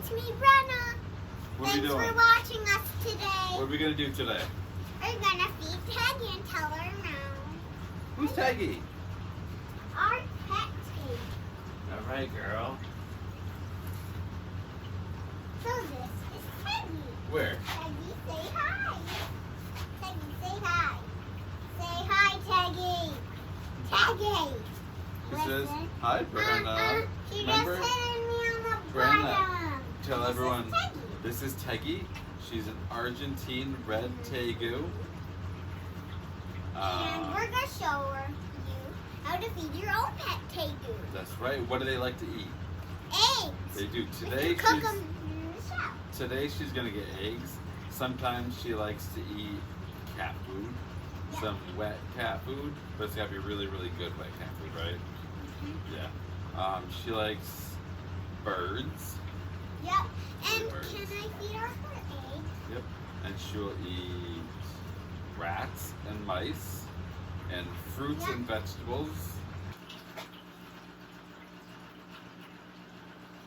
it's me, Brenna. What are we Thanks doing? for watching us today. What are we gonna do today? We're gonna feed Teggy and tell her around. Who's Teggy? Our pet Teggy. All right, girl. So this is Teggy. Where? Teggy, say hi. Teggy, say hi. Say hi, Teggy. Teggy. She says, hi, Brenna. She Remember? just hit me on the Brenna, bottom. tell This everyone, is Teggy. this is Teggy. She's an Argentine Red Tegu. And we're gonna show her you how to feed your own pet Tegu. That's right. What do they like to eat? Eggs. They do. You cook them in the shower. Today she's gonna get eggs. Sometimes she likes to eat cat food, some wet cat food, but it's gotta be really, really good wet cat food, right? Yeah. She likes birds. Yep. And Birds. can I feed her eggs? Yep. And she'll eat rats and mice and fruits Yep. and vegetables.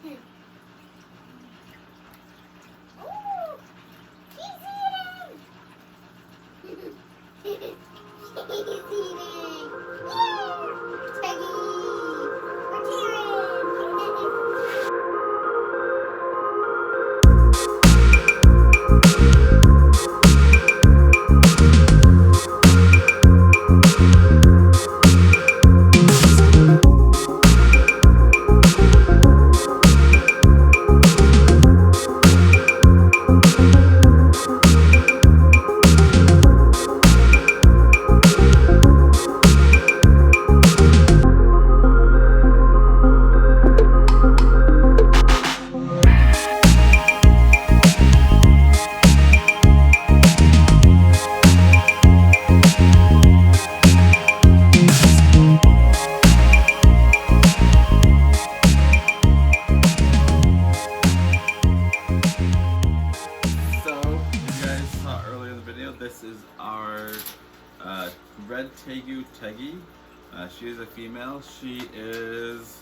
Ooh, she's eating. She's eating. Yay! Teggy, we're cheering. So, you guys saw earlier in the video, this is our Red Tegu Teggy. She is a female. She is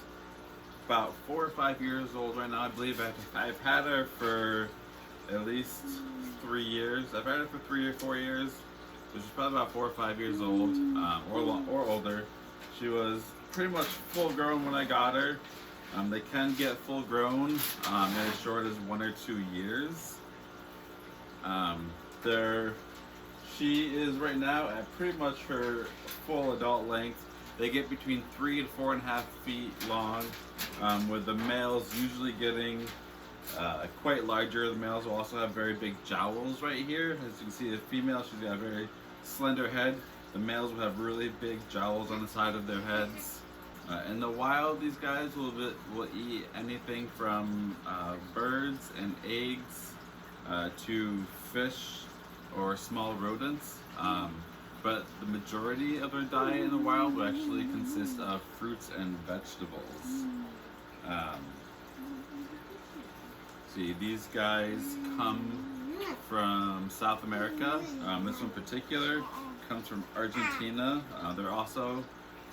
about 4 or 5 years old right now. I believe I've had her for at least 3 years. I've had her for 3 or 4 years. So she's probably about 4 or 5 years old, or older. She was pretty much full grown when I got her. They can get full grown in as short as 1 or 2 years. She is right now at pretty much her full adult length. They get between 3 to 4.5 feet long, with the males usually getting quite larger. The males will also have very big jowls right here. As you can see, the female, she's got a very slender head. The males will have really big jowls on the side of their heads. In the wild, these guys will eat anything from birds and eggs to fish or small rodents. But the majority of their diet in the wild will actually consist of fruits and vegetables. See, these guys come from South America. This one in particular comes from Argentina. They're also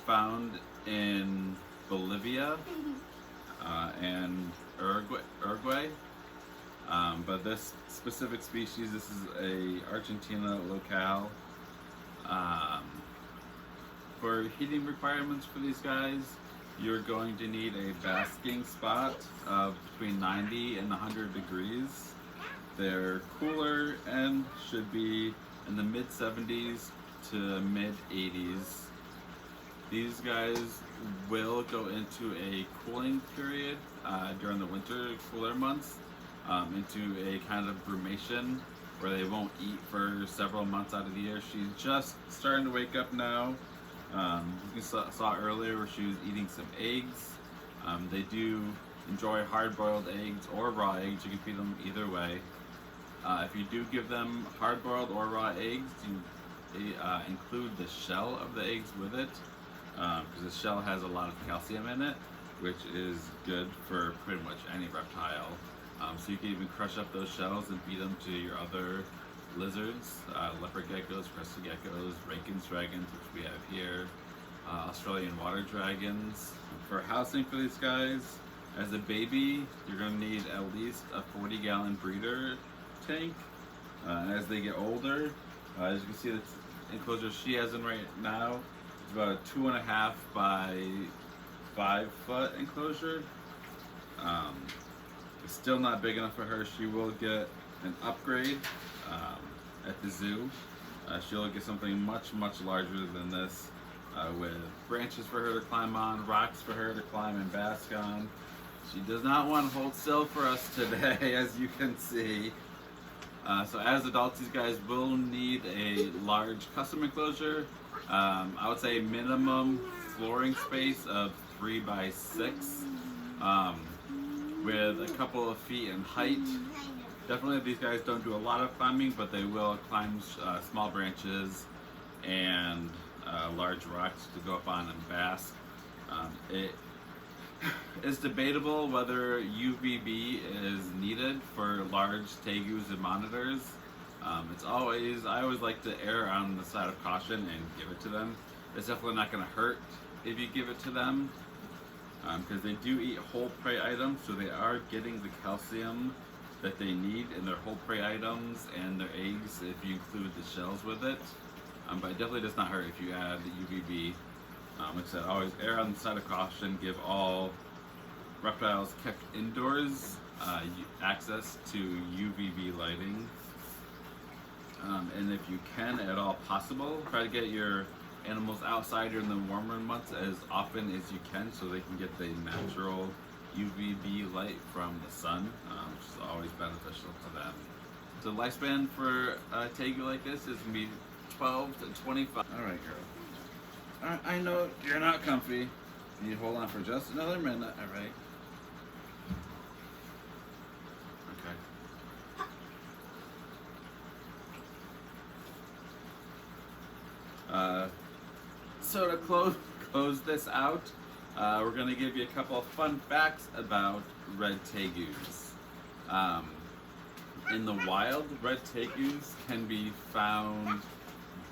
found in Bolivia and Uruguay. But this specific species, this is a Argentina locale. For heating requirements for these guys, you're going to need a basking spot of between 90 and 100 degrees. Their cooler end should be in the mid 70s to mid 80s. These guys will go into a cooling period during the winter cooler months, into a kind of brumation where they won't eat for several months out of the year. She's just starting to wake up now. You saw earlier where she was eating some eggs. They do enjoy hard-boiled eggs or raw eggs. You can feed them either way. If you do give them hard-boiled or raw eggs, you include the shell of the eggs with it, because the shell has a lot of calcium in it, which is good for pretty much any reptile. So you can even crush up those shells and feed them to your other lizards, leopard geckos, crested geckos, Rankin's dragons, which we have here, Australian water dragons. For housing for these guys, As a baby, you're going to need at least a 40-gallon breeder tank. As they get older, as you can see, the enclosure she has in right now is about a 2.5 by 5 foot enclosure. It's still not big enough for her. She will get an upgrade at the zoo. She'll get something much larger than this, with branches for her to climb on, rocks for her to climb and bask on. She does not want to hold still for us today, as you can see. So as adults, these guys will need a large custom enclosure. I would say minimum flooring space of 3 by 6, with a couple of feet in height. Definitely these guys don't do a lot of climbing, but they will climb small branches and large rocks to go up on and bask. It is debatable whether UVB is needed for large tegus and monitors. I always like to err on the side of caution and give it to them. It's definitely not going to hurt if you give it to them, because they do eat whole prey items, so they are getting the calcium that they need in their whole prey items and their eggs if you include the shells with it. But it definitely does not hurt if you add the UVB. Like I said, always err on the side of caution. Give all reptiles kept indoors access to UVB lighting. And if you can at all possible, try to get your animals outside during the warmer months as often as you can, so they can get the natural UVB light from the sun, which is always beneficial to them. The lifespan for a tegu like this is going to be 12 to 25. Alright, girl. I know you're not comfy. You hold on for just another minute, alright? Okay. So to close this out, we're going to give you a couple of fun facts about red tegus. In the wild, red tegus can be found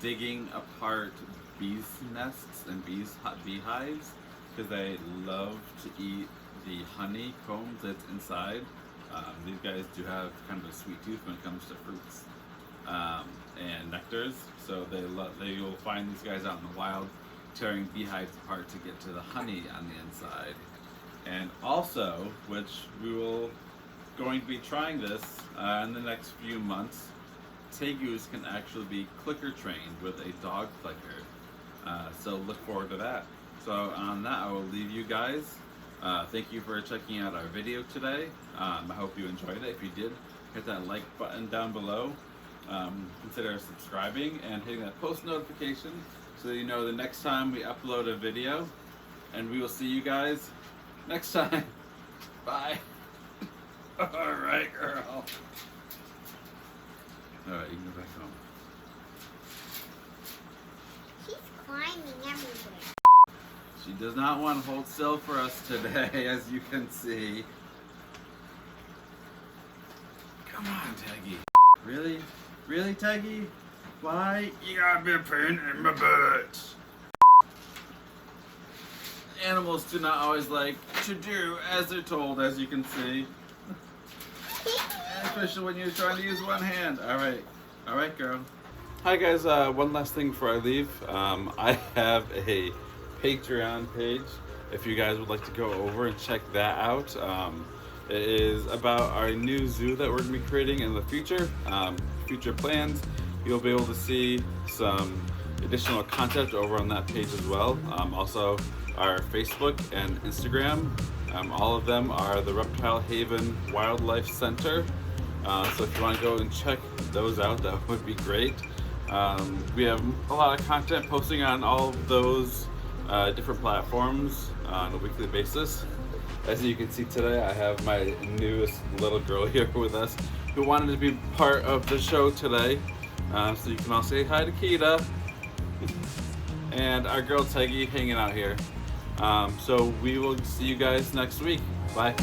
digging apart bees' nests and beehives, because they love to eat the honeycomb that's inside. These guys do have kind of a sweet tooth when it comes to fruits and nectars, so you'll find these guys out in the wild tearing beehives apart to get to the honey on the inside. And also, which we will going to be trying this in the next few months, tegus can actually be clicker trained with a dog clicker. So look forward to that. So on that, I will leave you guys. Thank you for checking out our video today. I hope you enjoyed it. If you did, hit that like button down below. Consider subscribing and hitting that post notification so that you know the next time we upload a video. And we will see you guys next time. Bye. Alright, girl. Alright, you can go back home. She's climbing everywhere. She does not want to hold still for us today, as you can see. Come on, Teggy. Really? Really, Teggy? Why? You got me a pain in my butt. Animals do not always like to do as they're told, as you can see. Especially when you're trying to use one hand. Alright. Alright, girl. Hi, guys. One last thing before I leave. I have a Patreon page if you guys would like to go over and check that out. It is about our new zoo that we're going to be creating in the future. Future plans. You'll be able to see some additional content over on that page as well. Also, our Facebook and Instagram. All of them are the Reptile Haven Wildlife Center. So if you want to go and check those out, that would be great. We have a lot of content posting on all of those different platforms on a weekly basis. As you can see today, I have my newest little girl here with us who wanted to be part of the show today. So you can all say hi to Kita. And our girl Teggy hanging out here. So we will see you guys next week. Bye.